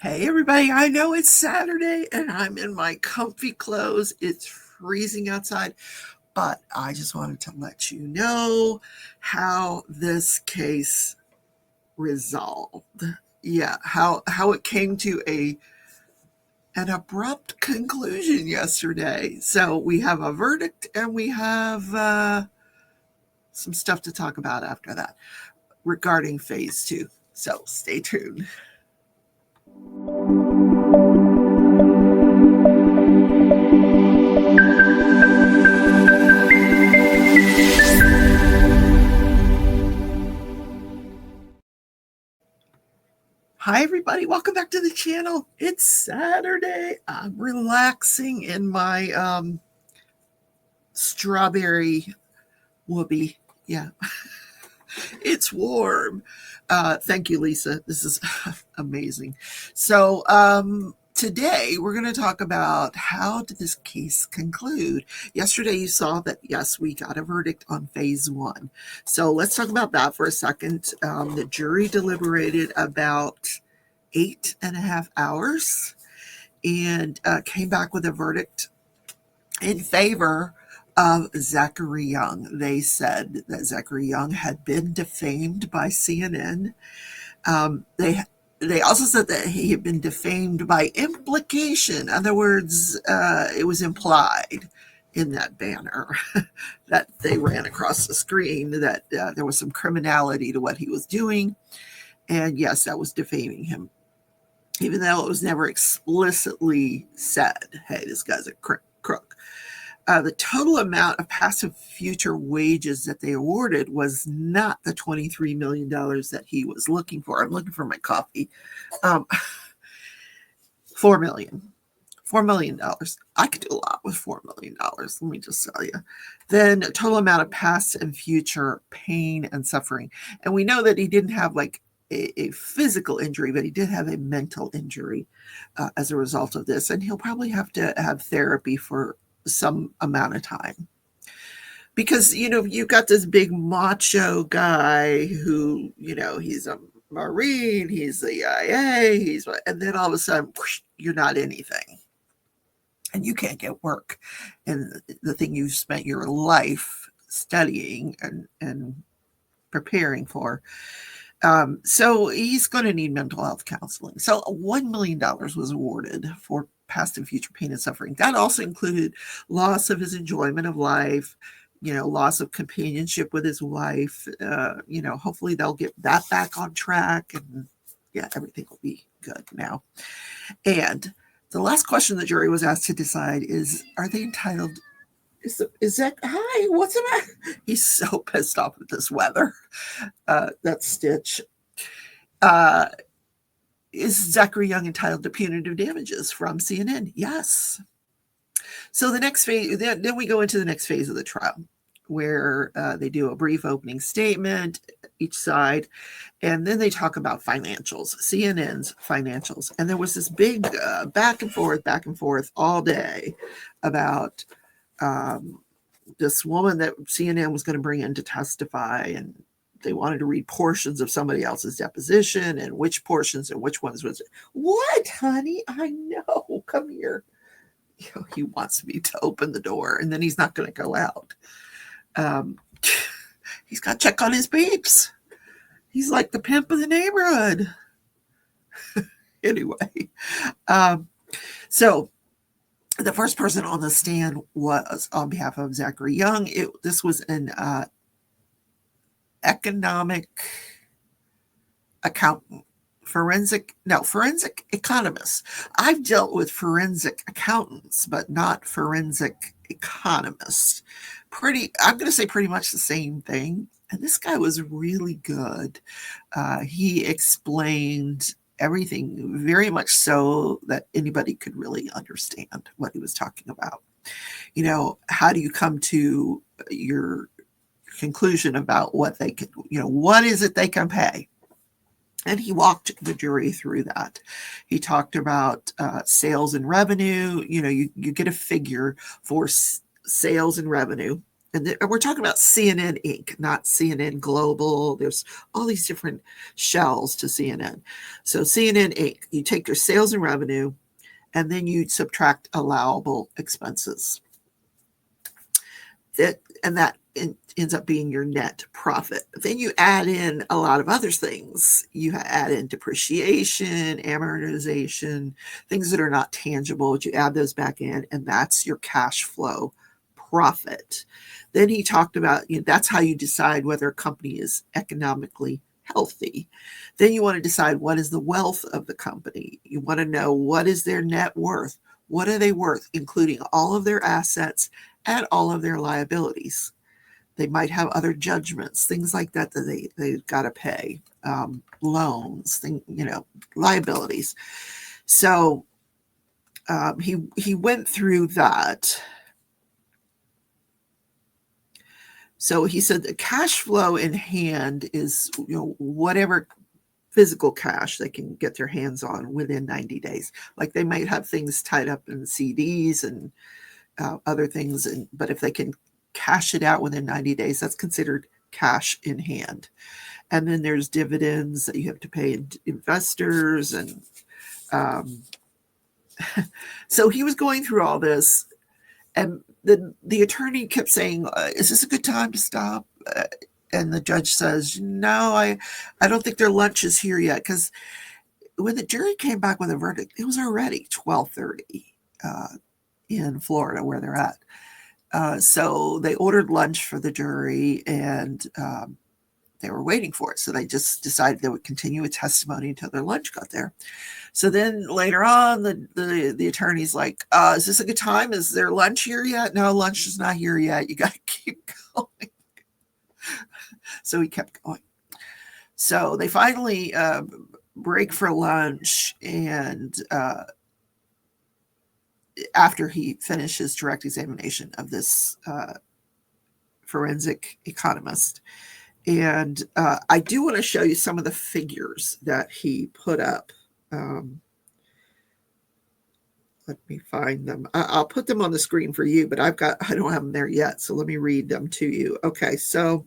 Hey everybody, I know it's Saturday and I'm in my comfy clothes. It's freezing outside, but I just wanted to let you know how this case resolved. Yeah, how it came to an abrupt conclusion yesterday. So we have a verdict and we have some stuff to talk about after that regarding phase 2. So stay tuned. Hi everybody, welcome back to the channel. It's Saturday. I'm relaxing in my strawberry whoopee. Yeah, it's warm. Thank you, Lisa. This is amazing. So today we're going to talk about how did this case conclude. Yesterday you saw that, yes, we got a verdict on phase 1. So let's talk about that for a second. The jury deliberated about 8.5 hours and came back with a verdict in favor of Zachary Young. They said that Zachary Young had been defamed by CNN. They also said that he had been defamed by implication. In other words, it was implied in that banner that they ran across the screen that there was some criminality to what he was doing. And yes, that was defaming him, even though it was never explicitly said, hey, this guy's a crook. The total amount of passive future wages that they awarded was not the $23 million that he was looking for. I'm looking for my coffee. $4 million. $4 million. I could do a lot with $4 million. Let me just tell you. Then total amount of past and future pain and suffering. And we know that he didn't have like a physical injury, but he did have a mental injury as a result of this. And he'll probably have to have therapy for some amount of time. Because, you've got this big macho guy who, he's a Marine, he's the IA, and then all of a sudden, whoosh, you're not anything. And you can't get work. And the thing you've spent your life studying and preparing for. So he's going to need mental health counseling. So $1 million was awarded for past and future pain and suffering. That also included loss of his enjoyment of life, loss of companionship with his wife. Hopefully they'll get that back on track, and yeah, everything will be good now. And the last question the jury was asked to decide is, are they entitled? Is that, hi, what's the matter? He's so pissed off with this weather. That's Stitch. Is Zachary Young entitled to punitive damages from CNN? Yes. So the next phase, then we go into the next phase of the trial, where they do a brief opening statement, each side, and then they talk about financials, CNN's financials. And there was this big back and forth all day about this woman that CNN was going to bring in to testify, and they wanted to read portions of somebody else's deposition, and which portions and which ones was it. What, honey? I know. Come here. He wants me to open the door, and then he's not going to go out. He's got to check on his peeps. He's like the pimp of the neighborhood. Anyway, so the first person on the stand was on behalf of Zachary Young. This was an economic accountant, forensic economist. I've dealt with forensic accountants, but not forensic economists. I'm going to say pretty much the same thing. And this guy was really good. He explained everything very much so that anybody could really understand what he was talking about. How do you come to your conclusion about what they could, what is it they can pay? And he walked the jury through that. He talked about sales and revenue. You get a figure for sales and revenue And we're talking about CNN Inc., not CNN Global. There's all these different shells to CNN. So CNN Inc., you take their sales and revenue, and then you subtract allowable expenses. That ends up being your net profit. Then you add in a lot of other things. You add in depreciation, amortization, things that are not tangible, but you add those back in, and that's your cash flow profit. Then he talked about, that's how you decide whether a company is economically healthy. Then you want to decide what is the wealth of the company. You want to know what is their net worth. What are they worth, including all of their assets and all of their liabilities. They might have other judgments, things like that they've got to pay, loans, liabilities. So he went through that. So he said the cash flow in hand is whatever physical cash they can get their hands on within 90 days. Like they might have things tied up in CDs and other things, but if they can cash it out within 90 days, that's considered cash in hand. And then there's dividends that you have to pay investors. And so he was going through all this, and the attorney kept saying, is this a good time to stop? And the judge says, no, I don't think their lunch is here yet, because when the jury came back with a verdict, it was already 12:30 in Florida where they're at. So they ordered lunch for the jury, and they were waiting for it. So they just decided they would continue with testimony until their lunch got there. So then later on, the attorney's like, is this a good time? Is there lunch here yet? No, lunch is not here yet. You got to keep going. So he kept going. So they finally break for lunch, and after he finishes direct examination of this forensic economist. And I do want to show you some of the figures that he put up. Let me find them. I'll put them on the screen for you, but I don't have them there yet. So let me read them to you. Okay, so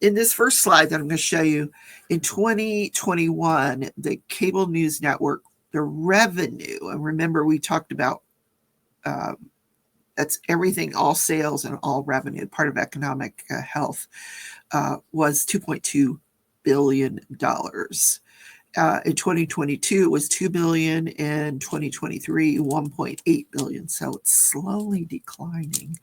in this first slide that I'm going to show you, in 2021, the cable news network, the revenue, and remember we talked about that's everything, all sales and all revenue, part of economic health, was $2.2 billion. In 2022, it was $2 billion. In 2023, $1.8 billion. So it's slowly declining.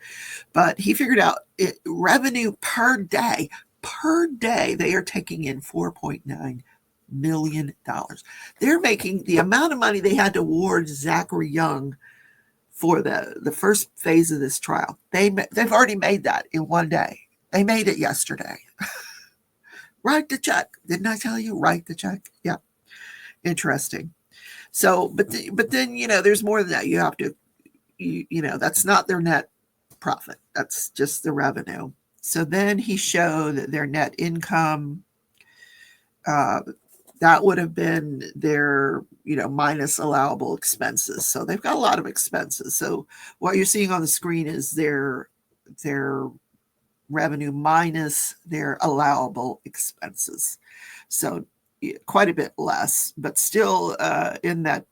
But he figured out revenue per day, they are taking in $4.9 million. They're making the amount of money they had to award Zachary Young for the first phase of this trial. They've already made that in one day. They made it yesterday. Write the check. Didn't I tell you? Write the check. Yeah. Interesting. So, but then, there's more than that. You have to, that's not their net profit. That's just the revenue. So then he showed their net income. That would have been their, minus allowable expenses. So they've got a lot of expenses. So what you're seeing on the screen is their revenue minus their allowable expenses. So quite a bit less, but still in that,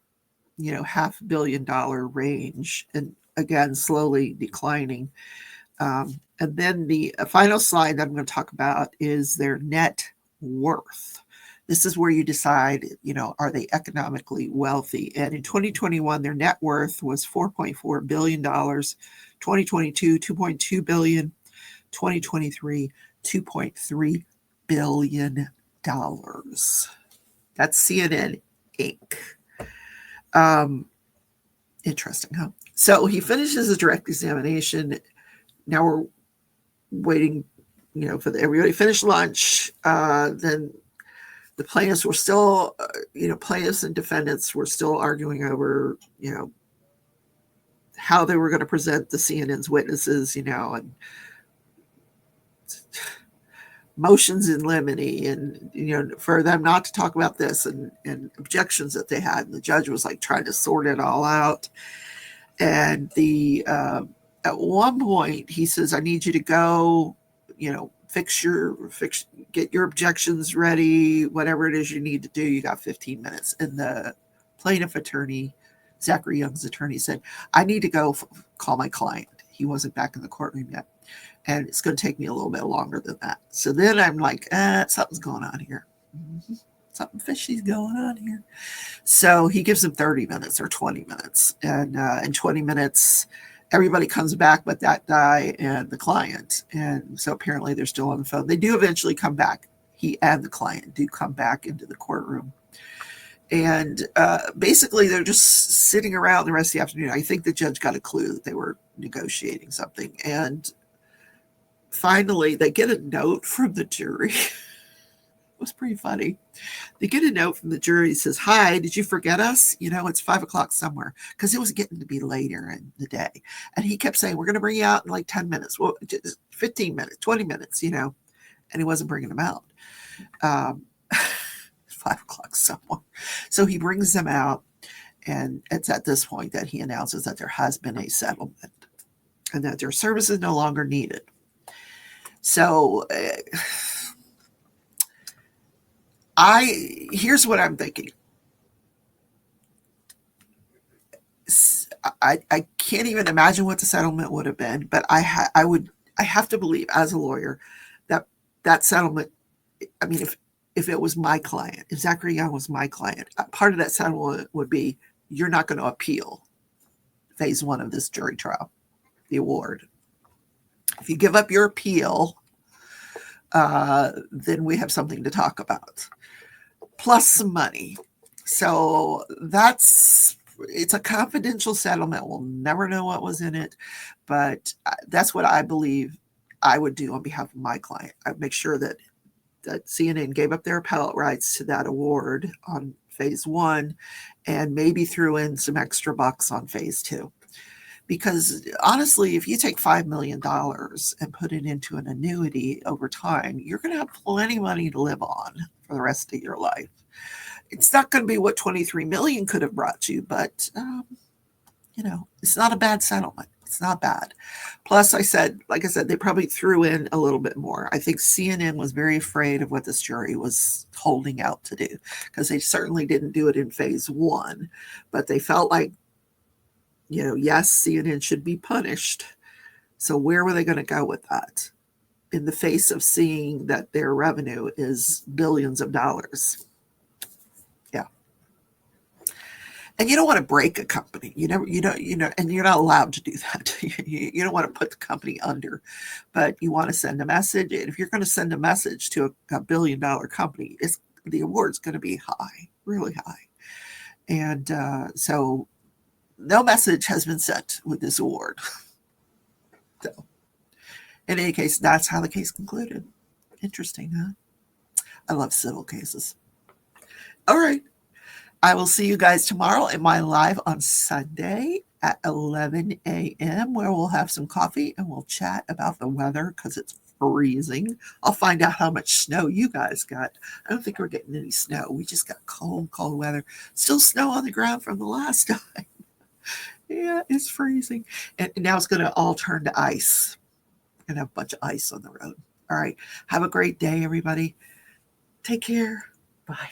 $500 million range. And again, slowly declining. And then the final slide that I'm going to talk about is their net worth. This is where you decide, are they economically wealthy? And in 2021, their net worth was $4.4 billion. 2022, $2.2 billion. 2023, $2.3 billion. That's CNN Inc. Interesting, huh? So he finishes his direct examination. Now we're waiting, for everybody to finish lunch. Then the plaintiffs were still, plaintiffs and defendants were still arguing over, how they were going to present the CNN's witnesses, and motions in limine, and for them not to talk about this, and objections that they had. And the judge was like trying to sort it all out. And the at one point he says, I need you to go, get your objections ready, whatever it is you need to do. You got 15 minutes. And the plaintiff attorney, Zachary Young's attorney, said, I need to go call my client. He wasn't back in the courtroom yet. And it's going to take me a little bit longer than that. So then I'm like, something's going on here. Mm-hmm. Something fishy's going on here. So he gives him 30 minutes or 20 minutes. And in 20 minutes, everybody comes back but that guy and the client. And so apparently they're still on the phone. They do eventually come back. He and the client do come back into the courtroom. And basically they're just sitting around the rest of the afternoon. I think the judge got a clue that they were negotiating something. And finally they get a note from the jury. It was pretty funny. They get a note from the jury. It says, hi, did you forget us? It's 5 o'clock somewhere, because it was getting to be later in the day. And he kept saying, we're going to bring you out in like 10 minutes. Well, just 15 minutes, 20 minutes, and he wasn't bringing them out. 5 o'clock somewhere. So he brings them out. And it's at this point that he announces that there has been a settlement and that their service is no longer needed. So here's what I'm thinking. I can't even imagine what the settlement would have been, but I have to believe as a lawyer that settlement, I mean, if it was my client, if Zachary Young was my client, part of that settlement would be, you're not going to appeal phase 1 of this jury trial, the award. If you give up your appeal, then we have something to talk about. Plus some money. So it's a confidential settlement. We'll never know what was in it, but that's what I believe I would do on behalf of my client. I'd make sure that CNN gave up their appellate rights to that award on phase 1 and maybe threw in some extra bucks on phase 2. Because honestly, if you take $5 million and put it into an annuity over time, you're going to have plenty of money to live on for the rest of your life. It's not going to be what $23 million could have brought you, but it's not a bad settlement. It's not bad. Plus, like I said, they probably threw in a little bit more. I think CNN was very afraid of what this jury was holding out to do, because they certainly didn't do it in phase 1, but they felt like, yes, CNN should be punished. So where were they going to go with that in the face of seeing that their revenue is billions of dollars? Yeah. And you don't want to break a company. And you're not allowed to do that. You don't want to put the company under, but you want to send a message. And if you're going to send a message to a billion-dollar company, the award's going to be high, really high. And so no message has been sent with this award. So, in any case, that's how the case concluded. Interesting, huh? I love civil cases. All right. I will see you guys tomorrow in my live on Sunday at 11 a.m. where we'll have some coffee and we'll chat about the weather because it's freezing. I'll find out how much snow you guys got. I don't think we're getting any snow. We just got cold weather. Still snow on the ground from the last time. Yeah, it's freezing. And now it's going to all turn to ice. We're going to have a bunch of ice on the road. All right. Have a great day, everybody. Take care. Bye.